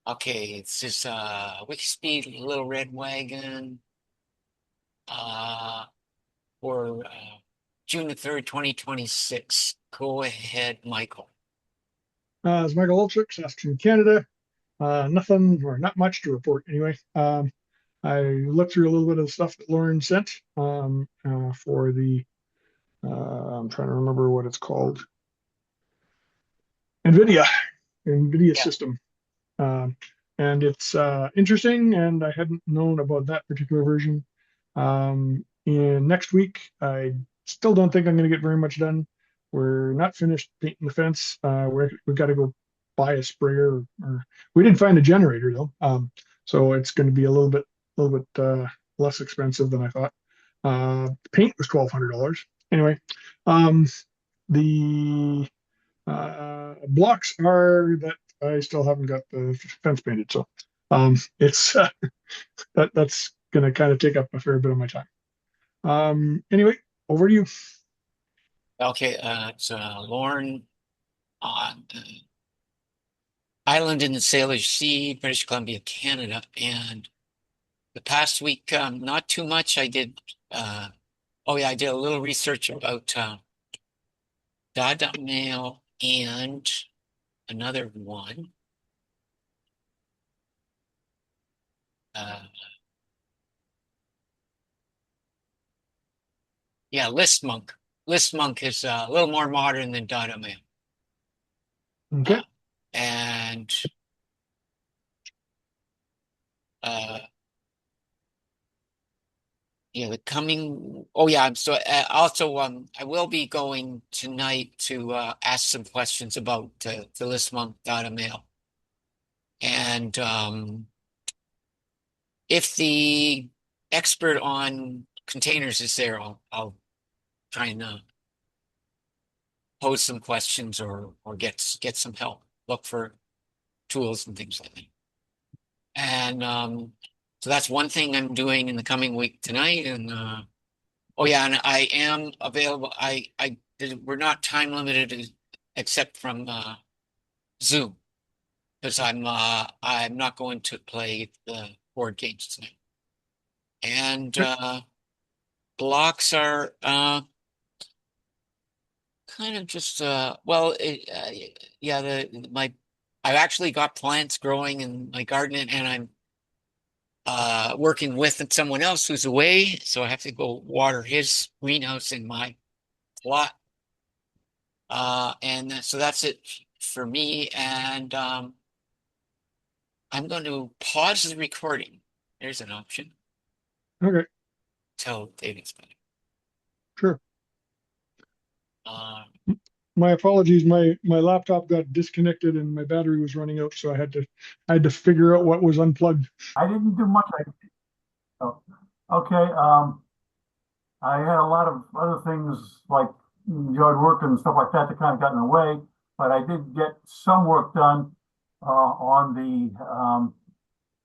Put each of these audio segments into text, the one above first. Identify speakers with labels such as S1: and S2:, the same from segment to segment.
S1: Okay, it's this WIKISPEED Little Red Wagon uh, for June the 3rd, 2026. Go ahead, Michael.
S2: It's Michael Olchik, Saskatoon, Canada. Nothing or not much to report anyway. I looked through a little bit of the stuff that Lauren sent for the, I'm trying to remember what it's called, NVIDIA
S1: Yeah.
S2: system. Um, and it's interesting, and I hadn't known about that particular version. In next week, I still don't think I'm going to get very much done. We're not finished painting the fence. We've got to go buy a sprayer, or we didn't find a generator though. So it's going to be a little bit less expensive than I thought. Paint was $1,200. Anyway, um, the blocks are that I still haven't got the fence painted, so it's that's going to kind of take up a fair bit of my time. Anyway, over to you.
S1: Okay, it's Lauren on the island in the Salish Sea, British Columbia, Canada. And the past week, not too much. I did a little research about Dada Mail and another one. Uh, yeah, ListMonk. ListMonk is a little more modern than Dada Mail.
S2: Okay.
S1: Uh, and uh, yeah, the coming. Oh yeah, so also I will be going tonight to ask some questions about the ListMonk Dada Mail. And if the expert on containers is there, I'll try and pose some questions or get some help. Look for tools and things like that. And so that's one thing I'm doing in the coming week tonight. And oh yeah, and I am available. We're not time limited except from Zoom because I'm not going to play the board games tonight. And blocks are kind of just yeah, the my I've actually got plants growing in my garden, and I'm working with someone else who's away, so I have to go water his greenhouse in my plot. And so that's it for me. And I'm going to pause the recording. There's an option.
S2: Okay.
S1: Tell David's better.
S2: Sure.
S1: Uh,
S2: My apologies. My laptop got disconnected and my battery was running out, so I had to figure out what was unplugged.
S3: I didn't do much. Oh, okay. I had a lot of other things like yard work and stuff like that kind of got in the way, but I did get some work done on the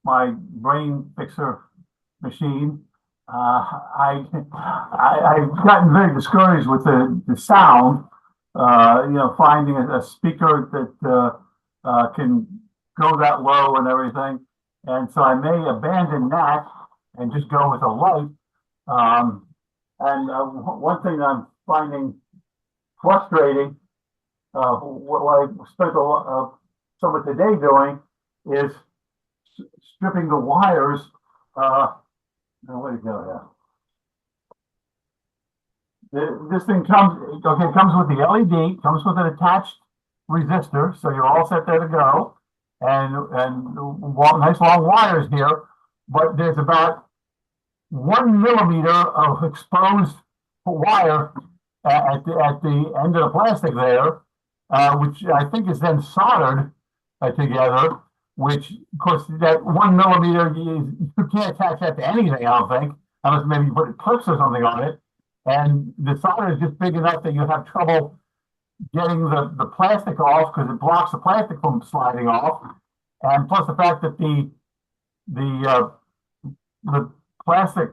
S3: my brain fixer machine. I've gotten very discouraged with the sound. Finding a speaker that can go that low and everything. And so I may abandon that and just go with a light. And one thing I'm finding frustrating, what I spent some of today doing, is stripping the wires. Where to go here? This thing comes with the LED, comes with an attached resistor, so you're all set there to go, and nice long wires here. But there's about 1 millimeter of exposed wire at the end of the plastic there, which I think is then soldered together. Which, of course, that 1 millimeter, you can't attach that to anything, I don't think, unless maybe you put clips or something on it. And the solder is just big enough that you have trouble getting the plastic off because it blocks the plastic from sliding off. And plus the fact that the plastic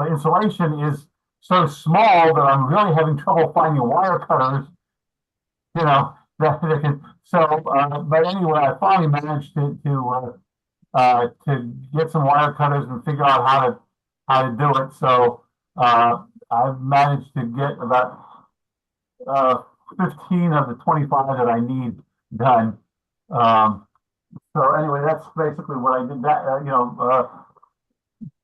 S3: insulation is so small that I'm really having trouble finding wire cutters, But anyway, I finally managed to get some wire cutters and figure out how to do it. So I've managed to get about 15 of the 25 that I need done. Um, so anyway, that's basically what I did.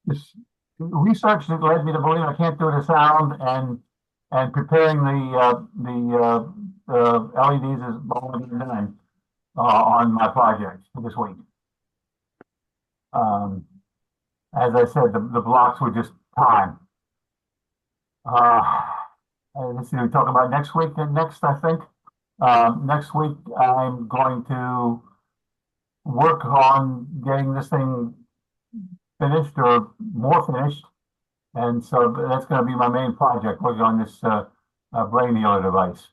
S3: This research that led me to believe I can't do it as sound, and preparing the LEDs is all I've done on my project this week. As I said, the blocks were just time. Let's see, we talk about next week. And next, I think next week I'm going to work on getting this thing finished or more finished, and so that's going to be my main project, working on this brain healer device.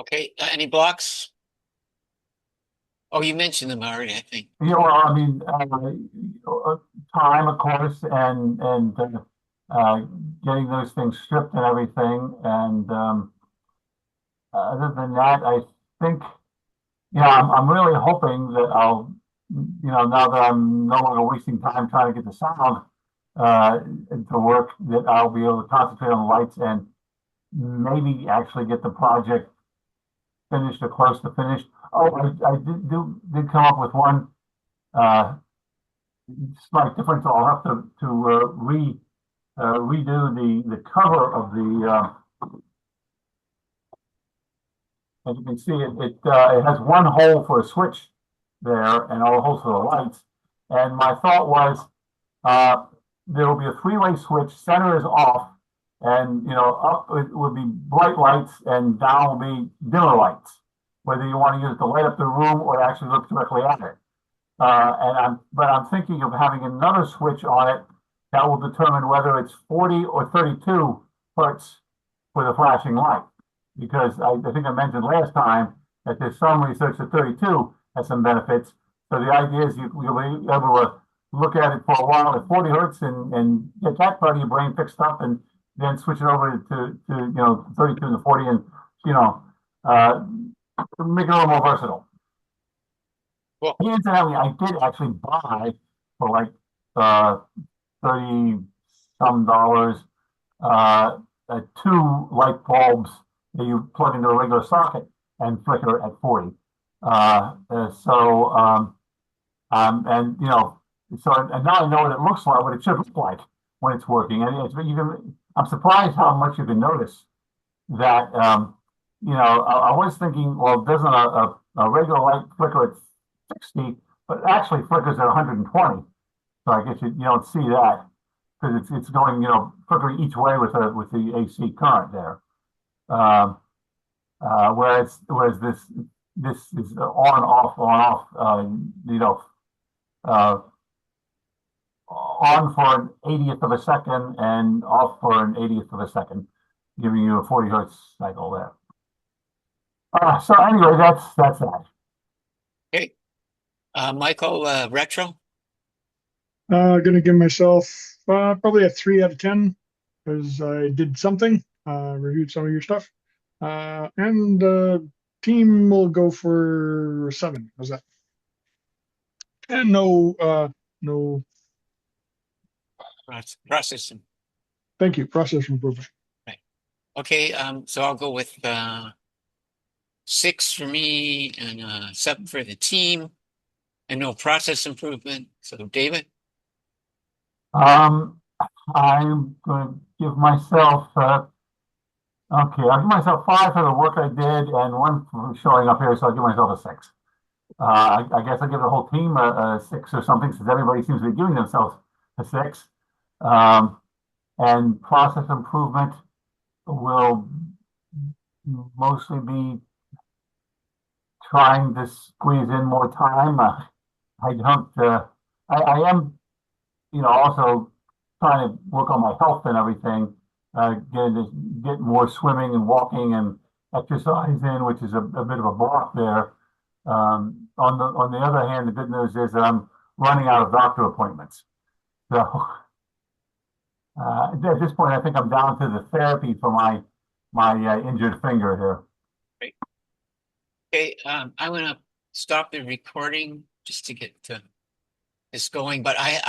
S1: Okay, any blocks? Oh, you mentioned them already, I think.
S3: Yeah, well, I mean, time, of course, and getting those things stripped and everything. And other than that, I think, yeah, I'm really hoping that I'll, now that I'm no longer wasting time trying to get the sound to work, that I'll be able to concentrate on the lights and maybe actually get the project finished or close to finished. Oh, I did come up with one slight difference. I'll have to redo the cover of the. As you can see, it has one hole for a switch there, and all the holes for the lights. And my thought was, there will be a three-way switch. Center is off, and up it would be bright lights, and down will be dimmer lights, whether you want to use it to light up the room or actually look directly at it. But I'm thinking of having another switch on it that will determine whether it's 40 or 32 hertz for the flashing light. Because I think I mentioned last time that there's some research that 32 has some benefits. So the idea is you'll be able to look at it for a while at 40 hertz and get that part of your brain fixed up, and then switch it over to 32 and 40, and make it a little more versatile.
S1: Well,
S3: incidentally, I did actually buy for like 30 some dollars 2 light bulbs that you plug into a regular socket and flicker at 40. And now I know what it looks like, what it should look like when it's working. And I'm surprised how much you can notice that. I was thinking, well, doesn't a regular light flicker at 60, but actually flickers at 120. So I guess you don't see that because it's going, flickering each way with the AC current there. Whereas this is on off, on for an 80th of a second and off for an 80th of a second, giving you a 40 hertz cycle there. So anyway, that's that.
S1: Okay, Michael, retro.
S2: Gonna give myself probably a 3 out of 10 because I did something, reviewed some of your stuff, and team will go for 7. How's that? And no.
S1: Process.
S2: Thank you. Process improvement.
S1: Right. Okay. So I'll go with 6 for me and 7 for the team, and no process improvement. So David.
S3: I'm going to give myself. Okay, I'll give myself 5 for the work I did and 1 for showing up here, so I'll give myself a 6. I guess I'll give the whole team a 6 or something, since everybody seems to be giving themselves a 6. And process improvement will mostly be trying to squeeze in more time. I am, also trying to work on my health and everything. Get more swimming and walking and exercise in, which is a bit of a block there. On the other hand, the good news is that I'm running out of doctor appointments. So at this point, I think I'm down to the therapy for my injured finger here.
S1: Okay, I'm gonna stop the recording just to get this going, but I